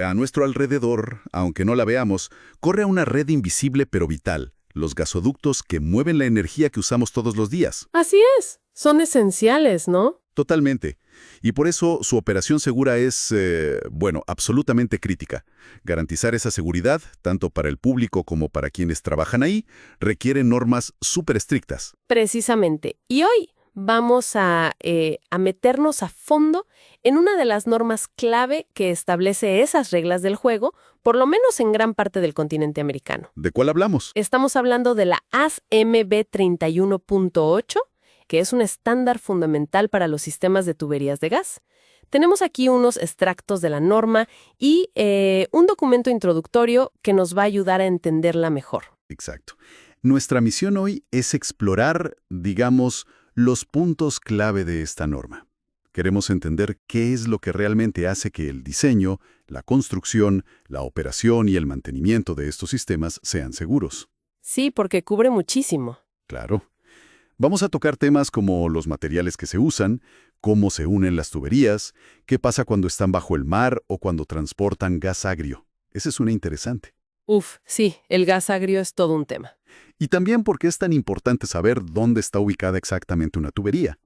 A nuestro alrededor, aunque no la veamos, corre una red invisible pero vital, los gasoductos que mueven la energía que usamos todos los días. Así es, son esenciales, ¿no? Totalmente. Y por eso su operación segura es, absolutamente crítica. Garantizar esa seguridad, tanto para el público como para quienes trabajan ahí, requiere normas súper estrictas. Precisamente. Y hoy vamos a meternos a fondo en una de las normas clave que establece esas reglas del juego, por lo menos en gran parte del continente americano. ¿De cuál hablamos? Estamos hablando de la ASME 31.8, que es un estándar fundamental para los sistemas de tuberías de gas. Tenemos aquí unos extractos de la norma y un documento introductorio que nos va a ayudar a entenderla mejor. Exacto. Nuestra misión hoy es explorar, digamos, los puntos clave de esta norma. Queremos entender qué es lo que realmente hace que el diseño, la construcción, la operación y el mantenimiento de estos sistemas sean seguros. Sí, porque cubre muchísimo. Claro. Vamos a tocar temas como los materiales que se usan, cómo se unen las tuberías, qué pasa cuando están bajo el mar o cuando transportan gas agrio. Ese suena interesante. Uf, sí, el gas agrio es todo un tema. Y también por qué es tan importante saber dónde está ubicada exactamente una tubería.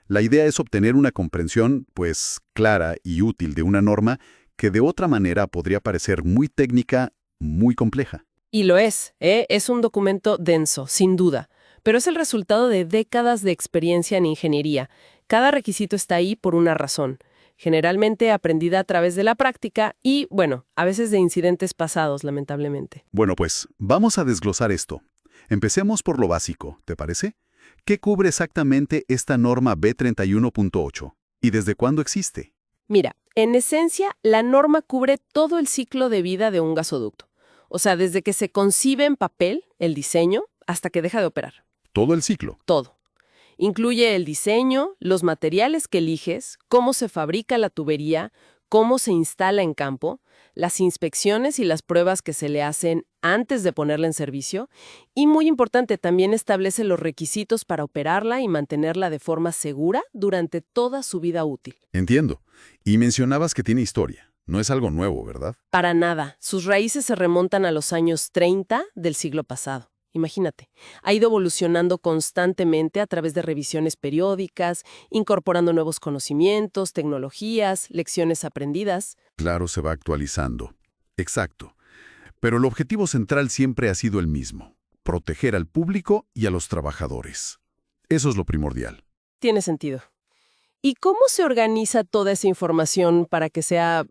La idea es obtener una comprensión, clara y útil de una norma que de otra manera podría parecer muy técnica, muy compleja. Y lo es, ¿eh? Es un documento denso, sin duda, pero es el resultado de décadas de experiencia en ingeniería. Cada requisito está ahí por una razón, generalmente aprendida a través de la práctica y, a veces de incidentes pasados, lamentablemente. Bueno, vamos a desglosar esto. Empecemos por lo básico, ¿te parece? ¿Qué cubre exactamente esta norma B31.8? ¿Y desde cuándo existe? Mira, en esencia, la norma cubre todo el ciclo de vida de un gasoducto. O sea, desde que se concibe en papel, el diseño, hasta que deja de operar. Todo el ciclo. Todo. Incluye el diseño, los materiales que eliges, cómo se fabrica la tubería, cómo se instala en campo, las inspecciones y las pruebas que se le hacen antes de ponerla en servicio, y muy importante, también establece los requisitos para operarla y mantenerla de forma segura durante toda su vida útil. Entiendo. Y mencionabas que tiene historia. No es algo nuevo, ¿verdad? Para nada. Sus raíces se remontan a los años 30 del siglo pasado. Imagínate, ha ido evolucionando constantemente a través de revisiones periódicas, incorporando nuevos conocimientos, tecnologías, lecciones aprendidas. Claro, se va actualizando. Exacto. Pero el objetivo central siempre ha sido el mismo: proteger al público y a los trabajadores. Eso es lo primordial. Tiene sentido. ¿Y cómo se organiza toda esa información para que sea,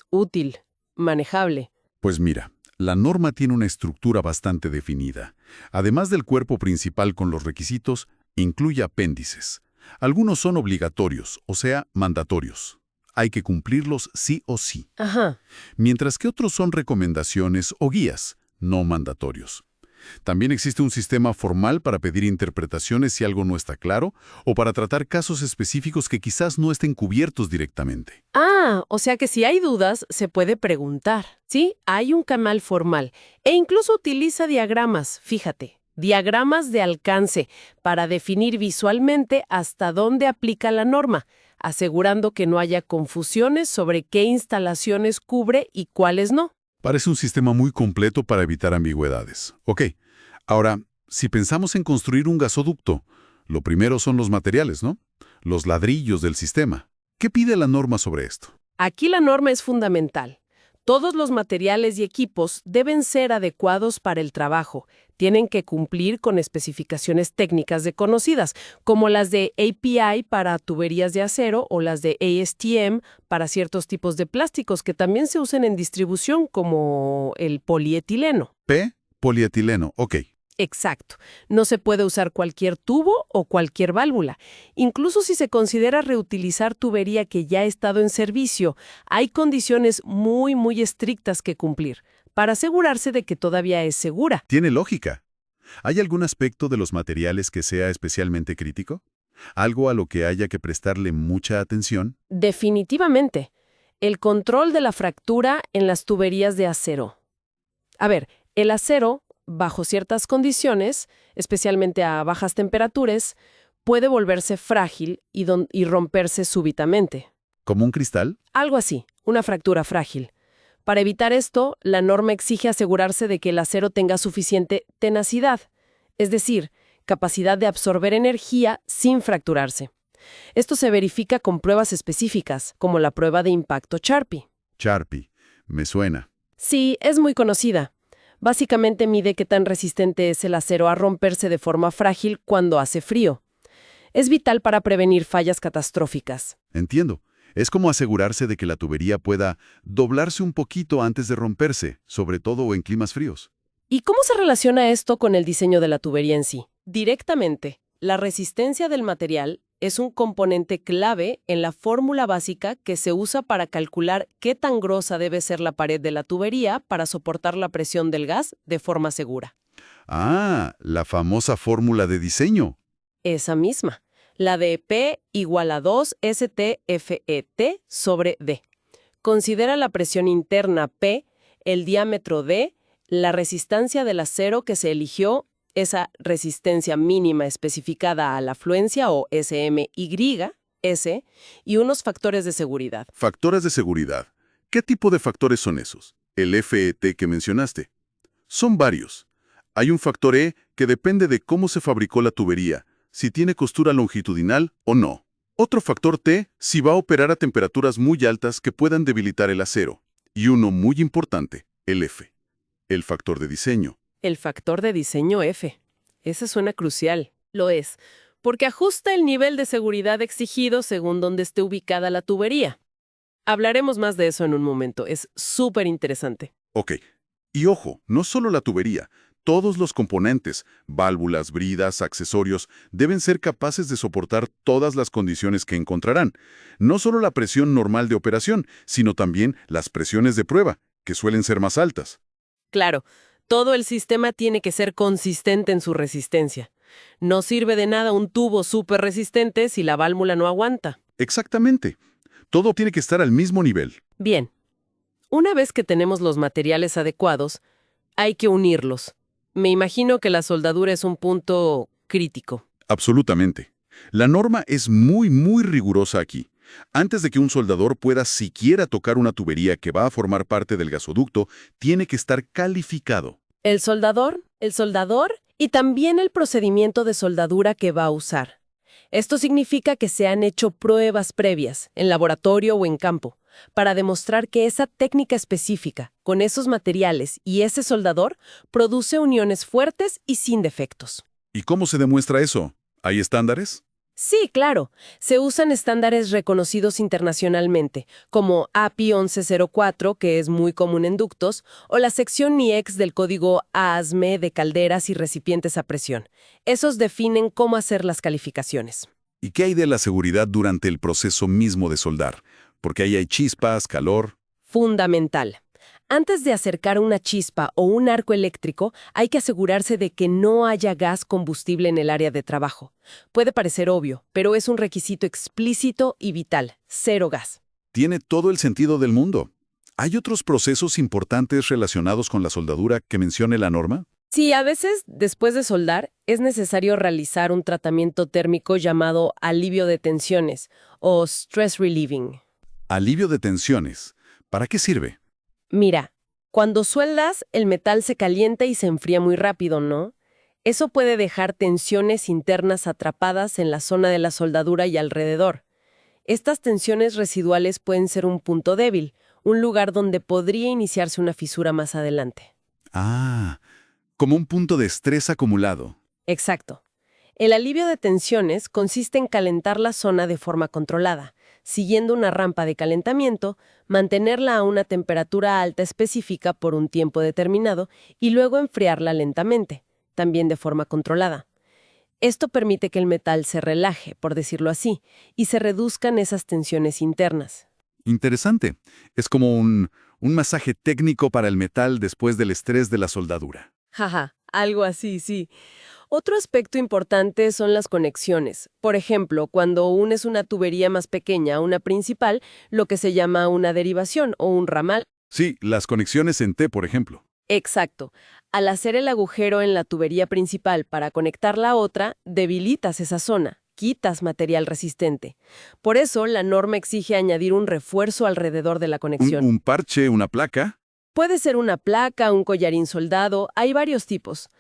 útil, manejable? Pues mira, la norma tiene una estructura bastante definida. Además del cuerpo principal con los requisitos, incluye apéndices. Algunos son obligatorios, o sea, mandatorios. Hay que cumplirlos sí o sí. Ajá. Mientras que otros son recomendaciones o guías, no mandatorios. También existe un sistema formal para pedir interpretaciones si algo no está claro o para tratar casos específicos que quizás no estén cubiertos directamente. Ah, o sea que si hay dudas, se puede preguntar. Sí, hay un canal formal e incluso utiliza diagramas, fíjate, diagramas de alcance para definir visualmente hasta dónde aplica la norma, asegurando que no haya confusiones sobre qué instalaciones cubre y cuáles no. Parece un sistema muy completo para evitar ambigüedades. Ok, ahora, si pensamos en construir un gasoducto, lo primero son los materiales, ¿no? Los ladrillos del sistema. ¿Qué pide la norma sobre esto? Aquí la norma es fundamental. Todos los materiales y equipos deben ser adecuados para el trabajo. Tienen que cumplir con especificaciones técnicas reconocidas, como las de API para tuberías de acero o las de ASTM para ciertos tipos de plásticos que también se usan en distribución, como el polietileno. Polietileno, ok. Exacto. No se puede usar cualquier tubo o cualquier válvula. Incluso si se considera reutilizar tubería que ya ha estado en servicio, hay condiciones muy, muy estrictas que cumplir para asegurarse de que todavía es segura. Tiene lógica. ¿Hay algún aspecto de los materiales que sea especialmente crítico? ¿Algo a lo que haya que prestarle mucha atención? Definitivamente. El control de la fractura en las tuberías de acero. A ver, el acero, bajo ciertas condiciones, especialmente a bajas temperaturas, puede volverse frágil y romperse súbitamente. ¿Como un cristal? Algo así, una fractura frágil. Para evitar esto, la norma exige asegurarse de que el acero tenga suficiente tenacidad, es decir, capacidad de absorber energía sin fracturarse. Esto se verifica con pruebas específicas, como la prueba de impacto Charpy. Charpy, me suena. Sí, es muy conocida. Básicamente mide qué tan resistente es el acero a romperse de forma frágil cuando hace frío. Es vital para prevenir fallas catastróficas. Entiendo. Es como asegurarse de que la tubería pueda doblarse un poquito antes de romperse, sobre todo en climas fríos. ¿Y cómo se relaciona esto con el diseño de la tubería en sí? Directamente, la resistencia del material es un componente clave en la fórmula básica que se usa para calcular qué tan gruesa debe ser la pared de la tubería para soportar la presión del gas de forma segura. Ah, la famosa fórmula de diseño. Esa misma, la de P igual a 2 STFET sobre D. Considera la presión interna P, el diámetro D, la resistencia del acero que se eligió, esa resistencia mínima especificada a la afluencia o SMY, S, y unos factores de seguridad. Factores de seguridad. ¿Qué tipo de factores son esos? El FET que mencionaste. Son varios. Hay un factor E que depende de cómo se fabricó la tubería, si tiene costura longitudinal o no. Otro factor T si va a operar a temperaturas muy altas que puedan debilitar el acero. Y uno muy importante, el F, el factor de diseño. El factor de diseño F. Ese suena crucial. Lo es, porque ajusta el nivel de seguridad exigido según donde esté ubicada la tubería. Hablaremos más de eso en un momento. Es súper interesante. Ok. Y ojo, no solo la tubería. Todos los componentes, válvulas, bridas, accesorios, deben ser capaces de soportar todas las condiciones que encontrarán. No solo la presión normal de operación, sino también las presiones de prueba, que suelen ser más altas. Claro, todo el sistema tiene que ser consistente en su resistencia. No sirve de nada un tubo súper resistente si la válvula no aguanta. Exactamente. Todo tiene que estar al mismo nivel. Bien, una vez que tenemos los materiales adecuados, hay que unirlos. Me imagino que la soldadura es un punto crítico. Absolutamente. La norma es muy rigurosa aquí. Antes de que un soldador pueda siquiera tocar una tubería que va a formar parte del gasoducto, tiene que estar calificado. El soldador y también el procedimiento de soldadura que va a usar. Esto significa que se han hecho pruebas previas, en laboratorio o en campo, para demostrar que esa técnica específica, con esos materiales y ese soldador, produce uniones fuertes y sin defectos. ¿Y cómo se demuestra eso? ¿Hay estándares? Sí, claro. Se usan estándares reconocidos internacionalmente, como API 1104, que es muy común en ductos, o la sección NIEX del código ASME de calderas y recipientes a presión. Esos definen cómo hacer las calificaciones. ¿Y qué hay de la seguridad durante el proceso mismo de soldar? Porque ahí hay chispas, calor. Fundamental. Antes de acercar una chispa o un arco eléctrico, hay que asegurarse de que no haya gas combustible en el área de trabajo. Puede parecer obvio, pero es un requisito explícito y vital. Cero gas. Tiene todo el sentido del mundo. ¿Hay otros procesos importantes relacionados con la soldadura que mencione la norma? Sí, a veces, después de soldar, es necesario realizar un tratamiento térmico llamado alivio de tensiones o stress relieving. Alivio de tensiones. ¿Para qué sirve? Mira, cuando sueldas, el metal se calienta y se enfría muy rápido, ¿no? Eso puede dejar tensiones internas atrapadas en la zona de la soldadura y alrededor. Estas tensiones residuales pueden ser un punto débil, un lugar donde podría iniciarse una fisura más adelante. Ah, como un punto de estrés acumulado. Exacto. El alivio de tensiones consiste en calentar la zona de forma controlada, siguiendo una rampa de calentamiento, mantenerla a una temperatura alta específica por un tiempo determinado y luego enfriarla lentamente, también de forma controlada. Esto permite que el metal se relaje, por decirlo así, y se reduzcan esas tensiones internas. Interesante. Es como un masaje técnico para el metal después del estrés de la soldadura. Jaja, algo así, sí. Otro aspecto importante son las conexiones. Por ejemplo, cuando unes una tubería más pequeña a una principal, lo que se llama una derivación o un ramal. Sí, las conexiones en T, por ejemplo. Exacto. Al hacer el agujero en la tubería principal para conectarla a otra, debilitas esa zona, quitas material resistente. Por eso, la norma exige añadir un refuerzo alrededor de la conexión. Un parche, una placa. Puede ser una placa, un collarín soldado, hay varios tipos.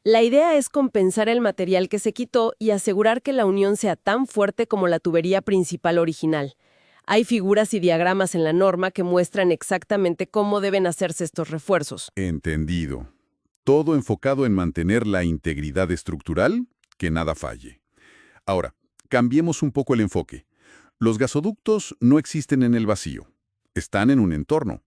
La idea es compensar el material que se quitó y asegurar que la unión sea tan fuerte como la tubería principal original. Hay figuras y diagramas en la norma que muestran exactamente cómo deben hacerse estos refuerzos. Entendido. Todo enfocado en mantener la integridad estructural, que nada falle. Ahora, cambiemos un poco el enfoque. Los gasoductos no existen en el vacío. Están en un entorno.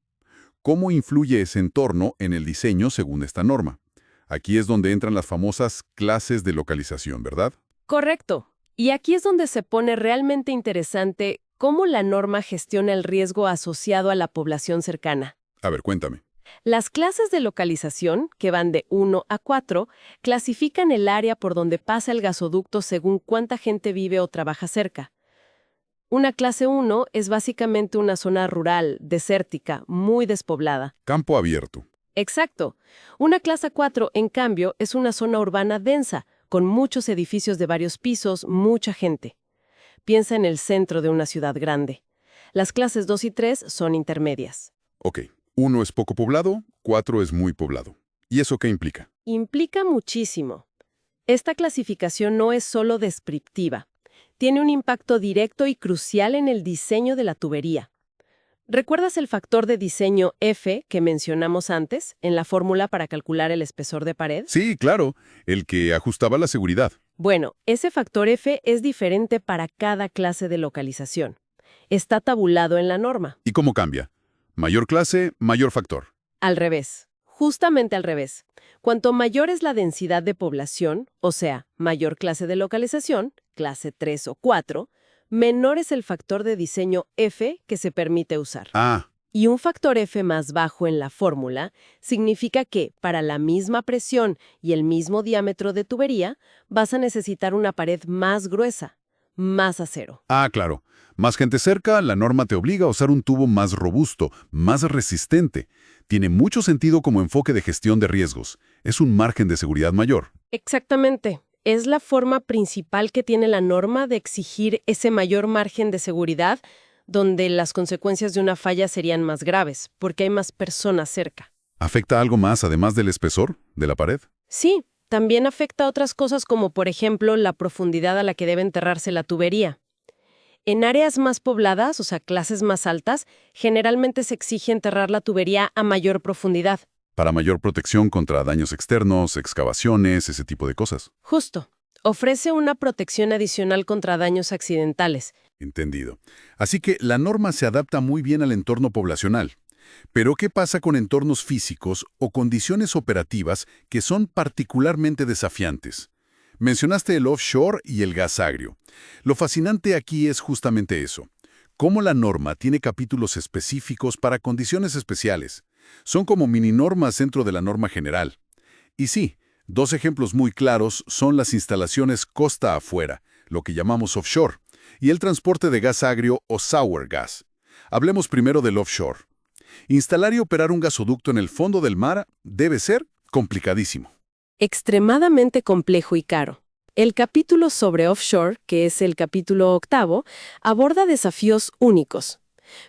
¿Cómo influye ese entorno en el diseño según esta norma? Aquí es donde entran las famosas clases de localización, ¿verdad? Correcto. Y aquí es donde se pone realmente interesante cómo la norma gestiona el riesgo asociado a la población cercana. A ver, cuéntame. Las clases de localización, que van de 1 a 4, clasifican el área por donde pasa el gasoducto según cuánta gente vive o trabaja cerca. Una clase 1 es básicamente una zona rural, desértica, muy despoblada. Campo abierto. Exacto. Una clase 4, en cambio, es una zona urbana densa, con muchos edificios de varios pisos, mucha gente. Piensa en el centro de una ciudad grande. Las clases 2 y 3 son intermedias. Ok. 1 es poco poblado, 4 es muy poblado. ¿Y eso qué implica? Implica muchísimo. Esta clasificación no es solo descriptiva. Tiene un impacto directo y crucial en el diseño de la tubería. ¿Recuerdas el factor de diseño F que mencionamos antes en la fórmula para calcular el espesor de pared? Sí, claro, el que ajustaba la seguridad. Bueno, ese factor F es diferente para cada clase de localización. Está tabulado en la norma. ¿Y cómo cambia? Mayor clase, mayor factor. Al revés, justamente al revés. Cuanto mayor es la densidad de población, o sea, mayor clase de localización, clase 3 o 4, menor es el factor de diseño F que se permite usar. Ah, Y un factor F más bajo en la fórmula significa que, para la misma presión y el mismo diámetro de tubería, vas a necesitar una pared más gruesa, más acero. claro. Más gente cerca, la norma te obliga a usar un tubo más robusto, más resistente. Tiene mucho sentido como enfoque de gestión de riesgos. Es un margen de seguridad mayor. Exactamente. Es la forma principal que tiene la norma de exigir ese mayor margen de seguridad, donde las consecuencias de una falla serían más graves, porque hay más personas cerca. ¿Afecta algo más además del espesor de la pared? Sí, también afecta a otras cosas como, por ejemplo, la profundidad a la que debe enterrarse la tubería. En áreas más pobladas, o sea, clases más altas, generalmente se exige enterrar la tubería a mayor profundidad. Para mayor protección contra daños externos, excavaciones, ese tipo de cosas. Justo. Ofrece una protección adicional contra daños accidentales. Entendido. Así que la norma se adapta muy bien al entorno poblacional. Pero ¿qué pasa con entornos físicos o condiciones operativas que son particularmente desafiantes? Mencionaste el offshore y el gas agrio. Lo fascinante aquí es justamente eso. Cómo la norma tiene capítulos específicos para condiciones especiales. Son como mini normas dentro de la norma general. Y sí, dos ejemplos muy claros son las instalaciones costa afuera, lo que llamamos offshore, y el transporte de gas agrio o sour gas. Hablemos primero del offshore. Instalar y operar un gasoducto en el fondo del mar debe ser complicadísimo. Extremadamente complejo y caro. El capítulo sobre offshore, que es el capítulo 8, aborda desafíos únicos.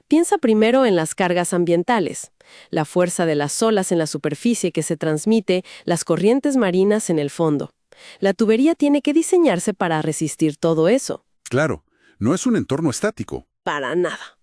Piensa primero en las cargas ambientales, la fuerza de las olas en la superficie que se transmite, las corrientes marinas en el fondo. La tubería tiene que diseñarse para resistir todo eso. Claro, no es un entorno estático. Para nada.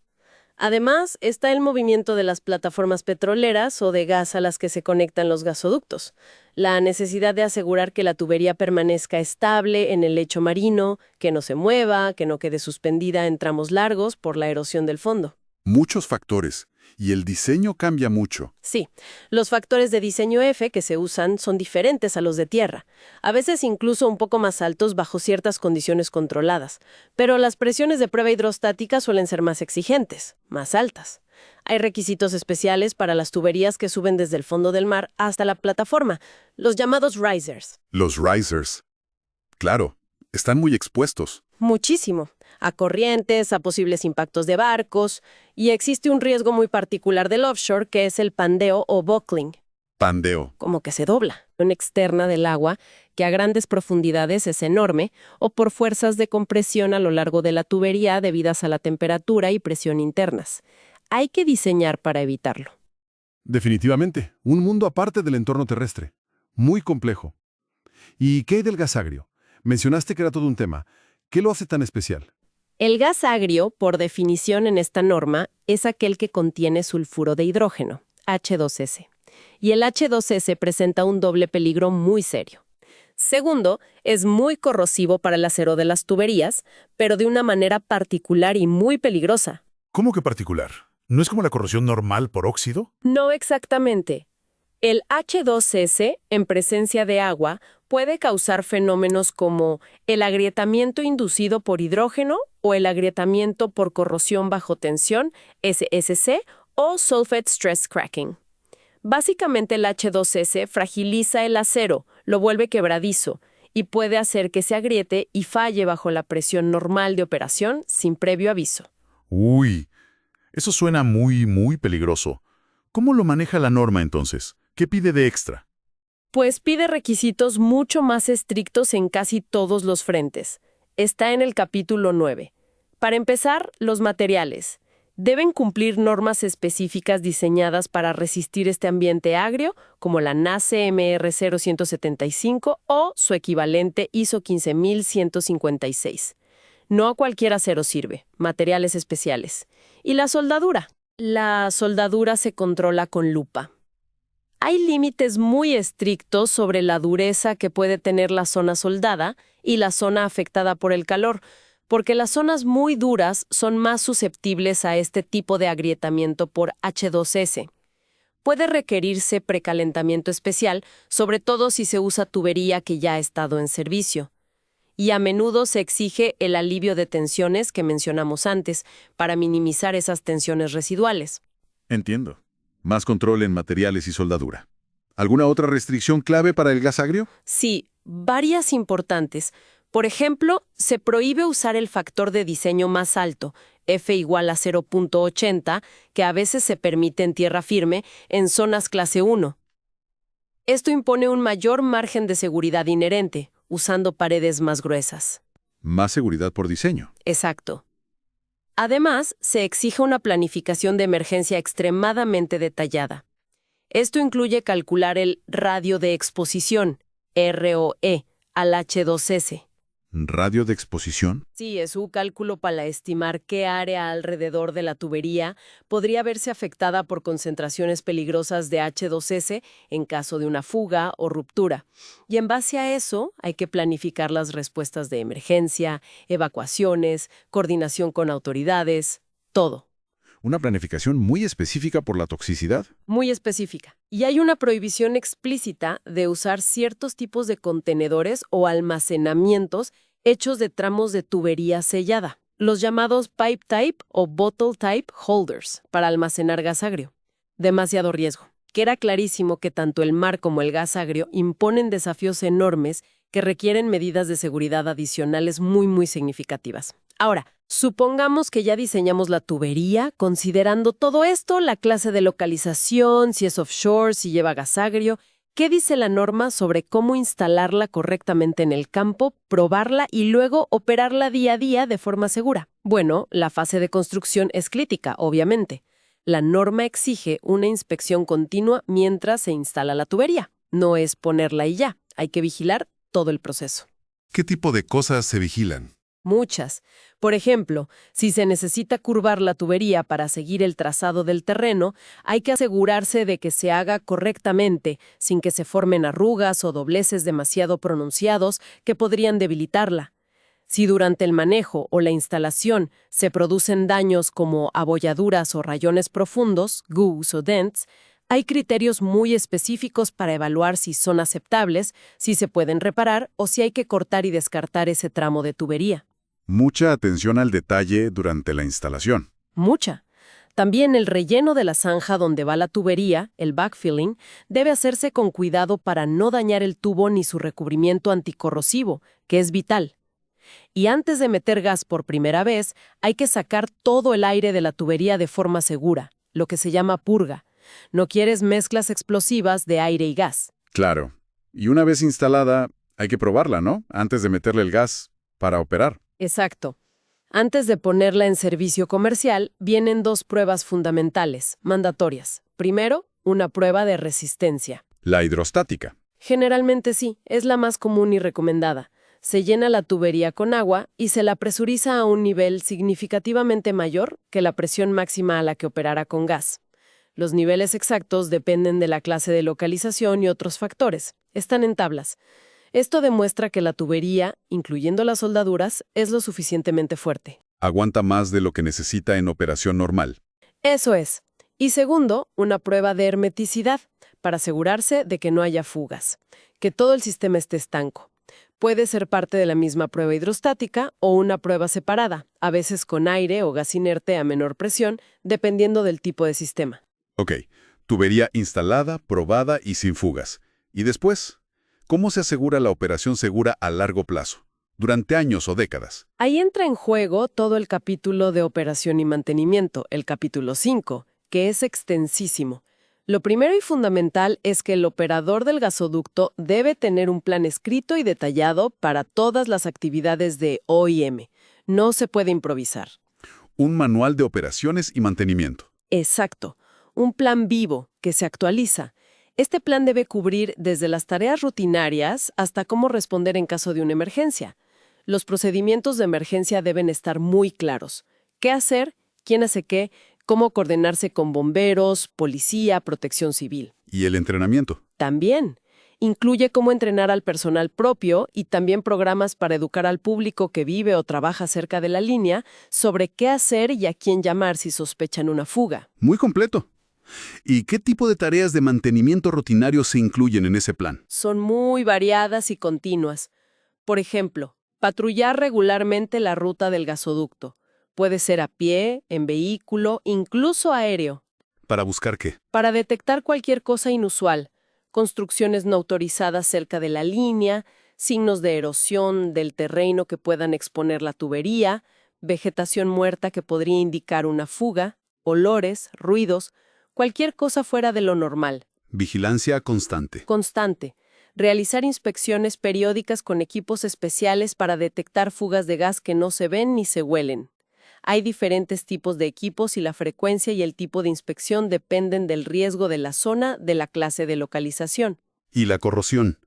Además, está el movimiento de las plataformas petroleras o de gas a las que se conectan los gasoductos, la necesidad de asegurar que la tubería permanezca estable en el lecho marino, que no se mueva, que no quede suspendida en tramos largos por la erosión del fondo. Muchos factores, y el diseño cambia mucho. Sí, los factores de diseño F que se usan son diferentes a los de tierra, a veces incluso un poco más altos bajo ciertas condiciones controladas, pero las presiones de prueba hidrostática suelen ser más exigentes, más altas. Hay requisitos especiales para las tuberías que suben desde el fondo del mar hasta la plataforma, los llamados risers. Los risers. Claro, están muy expuestos. Muchísimo. A corrientes, a posibles impactos de barcos, y existe un riesgo muy particular del offshore que es el pandeo o buckling, Pandeo. como que se dobla, una externa del agua que a grandes profundidades es enorme o por fuerzas de compresión a lo largo de la tubería debidas a la temperatura y presión internas. Hay que diseñar para evitarlo. Definitivamente, un mundo aparte del entorno terrestre. Muy complejo. ¿Y qué hay del gas agrio? Mencionaste que era todo un tema. ¿Qué lo hace tan especial? El gas agrio, por definición en esta norma, es aquel que contiene sulfuro de hidrógeno, H2S. Y el H2S presenta un doble peligro muy serio. Segundo, es muy corrosivo para el acero de las tuberías, pero de una manera particular y muy peligrosa. ¿Cómo que particular? ¿No es como la corrosión normal por óxido? No exactamente. El H2S, en presencia de agua, puede causar fenómenos como el agrietamiento inducido por hidrógeno o el agrietamiento por corrosión bajo tensión, SSC, o sulfate stress cracking. Básicamente el H2S fragiliza el acero, lo vuelve quebradizo y puede hacer que se agriete y falle bajo la presión normal de operación sin previo aviso. Uy, eso suena muy peligroso. ¿Cómo lo maneja la norma entonces? ¿Qué pide de extra? Pues pide requisitos mucho más estrictos en casi todos los frentes. Está en el capítulo 9. Para empezar, los materiales. Deben cumplir normas específicas diseñadas para resistir este ambiente agrio, como la NACE MR0175 o su equivalente ISO 15156. No a cualquier acero sirve, materiales especiales. Y la soldadura. La soldadura se controla con lupa. Hay límites muy estrictos sobre la dureza que puede tener la zona soldada y la zona afectada por el calor, porque las zonas muy duras son más susceptibles a este tipo de agrietamiento por H2S. Puede requerirse precalentamiento especial, sobre todo si se usa tubería que ya ha estado en servicio. Y a menudo se exige el alivio de tensiones que mencionamos antes, para minimizar esas tensiones residuales. Entiendo. Más control en materiales y soldadura. ¿Alguna otra restricción clave para el gas agrio? Sí, varias importantes. Por ejemplo, se prohíbe usar el factor de diseño más alto, F igual a 0.80, que a veces se permite en tierra firme, en zonas clase 1. Esto impone un mayor margen de seguridad inherente, usando paredes más gruesas. Más seguridad por diseño. Exacto. Además, se exige una planificación de emergencia extremadamente detallada. Esto incluye calcular el radio de exposición, ROE, al H2S. ¿Radio de exposición? Sí, es un cálculo para estimar qué área alrededor de la tubería podría verse afectada por concentraciones peligrosas de H2S en caso de una fuga o ruptura. Y en base a eso, hay que planificar las respuestas de emergencia, evacuaciones, coordinación con autoridades, todo. Una planificación muy específica por la toxicidad. Muy específica. Y hay una prohibición explícita de usar ciertos tipos de contenedores o almacenamientos hechos de tramos de tubería sellada, los llamados pipe type o bottle type holders, para almacenar gas agrio. Demasiado riesgo. Queda clarísimo que tanto el mar como el gas agrio imponen desafíos enormes que requieren medidas de seguridad adicionales muy significativas. Ahora, supongamos que ya diseñamos la tubería, considerando todo esto, la clase de localización, si es offshore, si lleva gas agrio. ¿Qué dice la norma sobre cómo instalarla correctamente en el campo, probarla y luego operarla día a día de forma segura? Bueno, la fase de construcción es crítica, obviamente. La norma exige una inspección continua mientras se instala la tubería. No es ponerla y ya, hay que vigilar todo el proceso. ¿Qué tipo de cosas se vigilan? Muchas. Por ejemplo, si se necesita curvar la tubería para seguir el trazado del terreno, hay que asegurarse de que se haga correctamente, sin que se formen arrugas o dobleces demasiado pronunciados que podrían debilitarla. Si durante el manejo o la instalación se producen daños como abolladuras o rayones profundos, goos o dents, hay criterios muy específicos para evaluar si son aceptables, si se pueden reparar o si hay que cortar y descartar ese tramo de tubería. Mucha atención al detalle durante la instalación. Mucha. También el relleno de la zanja donde va la tubería, el backfilling, debe hacerse con cuidado para no dañar el tubo ni su recubrimiento anticorrosivo, que es vital. Y antes de meter gas por primera vez, hay que sacar todo el aire de la tubería de forma segura, lo que se llama purga. No quieres mezclas explosivas de aire y gas. Claro. Y una vez instalada, hay que probarla, ¿no? Antes de meterle el gas para operar. Exacto. Antes de ponerla en servicio comercial, vienen dos pruebas fundamentales, mandatorias. Primero, una prueba de resistencia. La hidrostática. Generalmente sí, es la más común y recomendada. Se llena la tubería con agua y se la presuriza a un nivel significativamente mayor que la presión máxima a la que operara con gas. Los niveles exactos dependen de la clase de localización y otros factores. Están en tablas. Esto demuestra que la tubería, incluyendo las soldaduras, es lo suficientemente fuerte. Aguanta más de lo que necesita en operación normal. Eso es. Y segundo, una prueba de hermeticidad, para asegurarse de que no haya fugas, que todo el sistema esté estanco. Puede ser parte de la misma prueba hidrostática o una prueba separada, a veces con aire o gas inerte a menor presión, dependiendo del tipo de sistema. Ok, tubería instalada, probada y sin fugas. ¿Y después? ¿Cómo se asegura la operación segura a largo plazo? Durante años o décadas. Ahí entra en juego todo el capítulo de operación y mantenimiento, el capítulo 5, que es extensísimo. Lo primero y fundamental es que el operador del gasoducto debe tener un plan escrito y detallado para todas las actividades de OIM. No se puede improvisar. Un manual de operaciones y mantenimiento. Exacto. Un plan vivo que se actualiza. Este plan debe cubrir desde las tareas rutinarias hasta cómo responder en caso de una emergencia. Los procedimientos de emergencia deben estar muy claros. ¿Qué hacer? ¿Quién hace qué? ¿Cómo coordinarse con bomberos, policía, protección civil? ¿Y el entrenamiento? También. Incluye cómo entrenar al personal propio y también programas para educar al público que vive o trabaja cerca de la línea sobre qué hacer y a quién llamar si sospechan una fuga. Muy completo. ¿Y qué tipo de tareas de mantenimiento rutinario se incluyen en ese plan? Son muy variadas y continuas. Por ejemplo, patrullar regularmente la ruta del gasoducto. Puede ser a pie, en vehículo, incluso aéreo. ¿Para buscar qué? Para detectar cualquier cosa inusual, construcciones no autorizadas cerca de la línea, signos de erosión del terreno que puedan exponer la tubería, vegetación muerta que podría indicar una fuga, olores, ruidos, cualquier cosa fuera de lo normal. Vigilancia constante. Constante. Realizar inspecciones periódicas con equipos especiales para detectar fugas de gas que no se ven ni se huelen. Hay diferentes tipos de equipos y la frecuencia y el tipo de inspección dependen del riesgo de la zona, de la clase de localización. ¿Y la corrosión?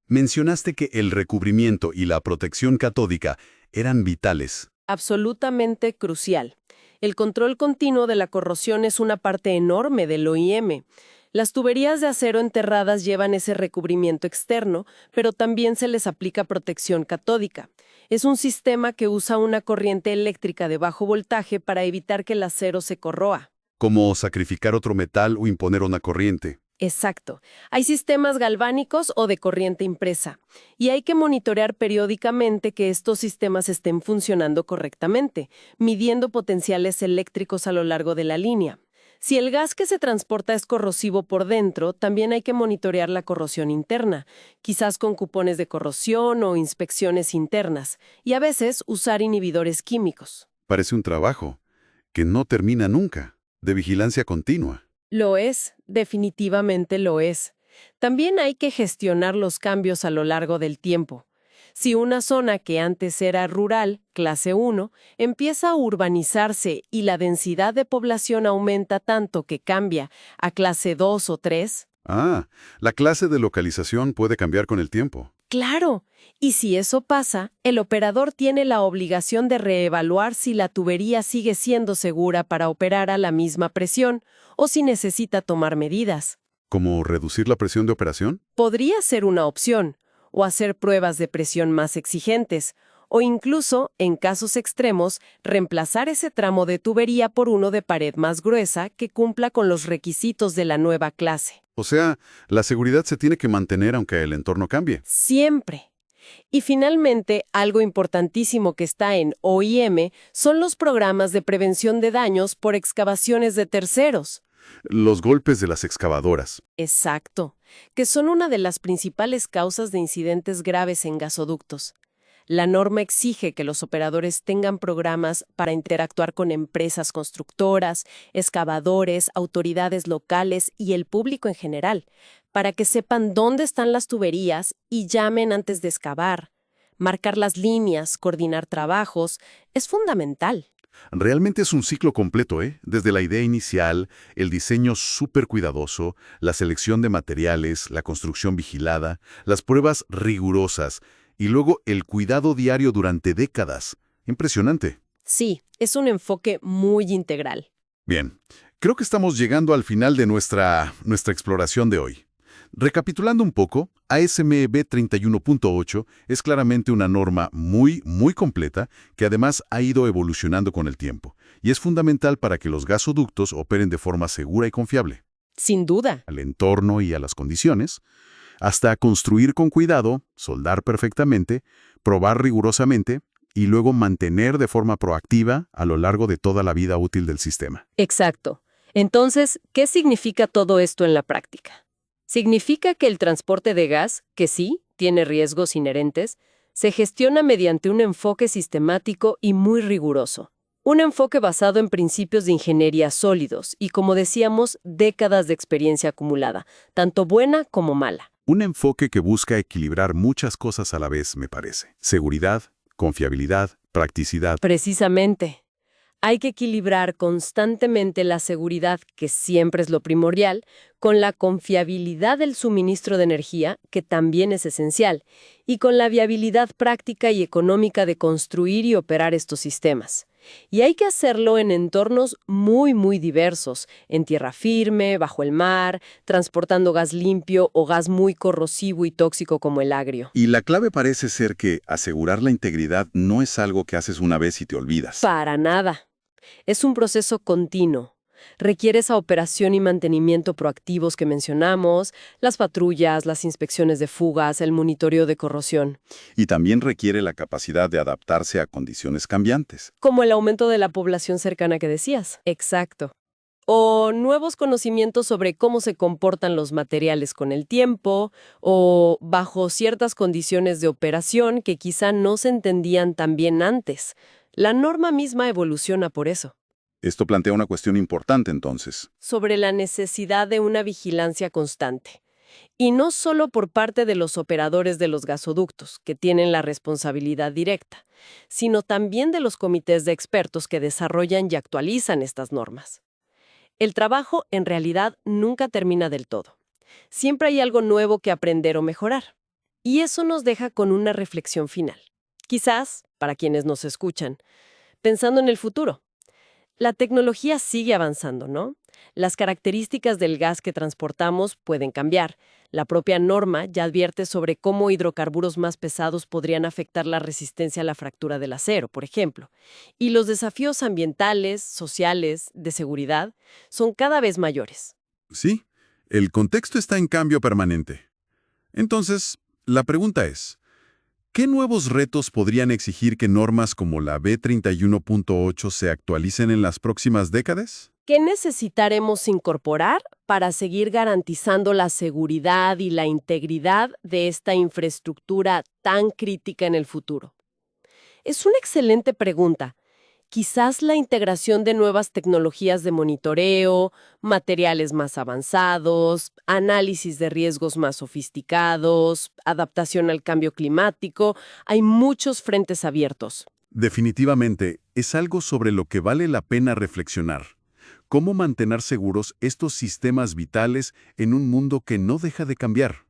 Mencionaste que el recubrimiento y la protección catódica eran vitales. Absolutamente crucial. El control continuo de la corrosión es una parte enorme del OIM. Las tuberías de acero enterradas llevan ese recubrimiento externo, pero también se les aplica protección catódica. Es un sistema que usa una corriente eléctrica de bajo voltaje para evitar que el acero se corroa. Como sacrificar otro metal o imponer una corriente. Exacto. Hay sistemas galvánicos o de corriente impresa, y hay que monitorear periódicamente que estos sistemas estén funcionando correctamente, midiendo potenciales eléctricos a lo largo de la línea. Si el gas que se transporta es corrosivo por dentro, también hay que monitorear la corrosión interna, quizás con cupones de corrosión o inspecciones internas, y a veces usar inhibidores químicos. Parece un trabajo que no termina nunca, de vigilancia continua. Lo es, definitivamente lo es. También hay que gestionar los cambios a lo largo del tiempo. Si una zona que antes era rural, clase 1, empieza a urbanizarse y la densidad de población aumenta tanto que cambia a clase 2 o 3... La clase de localización puede cambiar con el tiempo. ¡Claro! Y si eso pasa, el operador tiene la obligación de reevaluar si la tubería sigue siendo segura para operar a la misma presión o si necesita tomar medidas. ¿Como reducir la presión de operación? Podría ser una opción, o hacer pruebas de presión más exigentes, o incluso, en casos extremos, reemplazar ese tramo de tubería por uno de pared más gruesa que cumpla con los requisitos de la nueva clase. O sea, la seguridad se tiene que mantener aunque el entorno cambie. Siempre. Y finalmente, algo importantísimo que está en OIM son los programas de prevención de daños por excavaciones de terceros. Los golpes de las excavadoras. Exacto, que son una de las principales causas de incidentes graves en gasoductos. La norma exige que los operadores tengan programas para interactuar con empresas constructoras, excavadores, autoridades locales y el público en general, para que sepan dónde están las tuberías y llamen antes de excavar. Marcar las líneas, coordinar trabajos, es fundamental. Realmente es un ciclo completo, ¿eh? Desde la idea inicial, el diseño súper cuidadoso, la selección de materiales, la construcción vigilada, las pruebas rigurosas y luego el cuidado diario durante décadas. Impresionante. Sí, es un enfoque muy integral. Bien, creo que estamos llegando al final de nuestra exploración de hoy. Recapitulando un poco, ASME 31.8 es claramente una norma muy completa que además ha ido evolucionando con el tiempo y es fundamental para que los gasoductos operen de forma segura y confiable, Sin duda. al entorno y a las condiciones, hasta construir con cuidado, soldar perfectamente, probar rigurosamente y luego mantener de forma proactiva a lo largo de toda la vida útil del sistema. Exacto. Entonces, ¿qué significa todo esto en la práctica? Significa que el transporte de gas, que sí, tiene riesgos inherentes, se gestiona mediante un enfoque sistemático y muy riguroso. Un enfoque basado en principios de ingeniería sólidos y, como decíamos, décadas de experiencia acumulada, tanto buena como mala. Un enfoque que busca equilibrar muchas cosas a la vez, me parece. Seguridad, confiabilidad, practicidad. Precisamente. Hay que equilibrar constantemente la seguridad, que siempre es lo primordial, con la confiabilidad del suministro de energía, que también es esencial, y con la viabilidad práctica y económica de construir y operar estos sistemas. Y hay que hacerlo en entornos muy diversos, en tierra firme, bajo el mar, transportando gas limpio o gas muy corrosivo y tóxico como el agrio. Y la clave parece ser que asegurar la integridad no es algo que haces una vez y te olvidas. Para nada. Es un proceso continuo. Requiere esa operación y mantenimiento proactivos que mencionamos, las patrullas, las inspecciones de fugas, el monitoreo de corrosión. Y también requiere la capacidad de adaptarse a condiciones cambiantes. Como el aumento de la población cercana que decías. Exacto. O nuevos conocimientos sobre cómo se comportan los materiales con el tiempo, o bajo ciertas condiciones de operación que quizá no se entendían tan bien antes. La norma misma evoluciona por eso. Esto plantea una cuestión importante entonces. Sobre la necesidad de una vigilancia constante. Y no solo por parte de los operadores de los gasoductos, que tienen la responsabilidad directa, sino también de los comités de expertos que desarrollan y actualizan estas normas. El trabajo, en realidad, nunca termina del todo. Siempre hay algo nuevo que aprender o mejorar. Y eso nos deja con una reflexión final. Quizás, para quienes nos escuchan, pensando en el futuro. La tecnología sigue avanzando, ¿no? Las características del gas que transportamos pueden cambiar. La propia norma ya advierte sobre cómo hidrocarburos más pesados podrían afectar la resistencia a la fractura del acero, por ejemplo. Y los desafíos ambientales, sociales, de seguridad, son cada vez mayores. Sí, el contexto está en cambio permanente. Entonces, la pregunta es, ¿qué nuevos retos podrían exigir que normas como la B31.8 se actualicen en las próximas décadas? ¿Qué necesitaremos incorporar para seguir garantizando la seguridad y la integridad de esta infraestructura tan crítica en el futuro? Es una excelente pregunta. Quizás la integración de nuevas tecnologías de monitoreo, materiales más avanzados, análisis de riesgos más sofisticados, adaptación al cambio climático. Hay muchos frentes abiertos. Definitivamente, es algo sobre lo que vale la pena reflexionar. ¿Cómo mantener seguros estos sistemas vitales en un mundo que no deja de cambiar?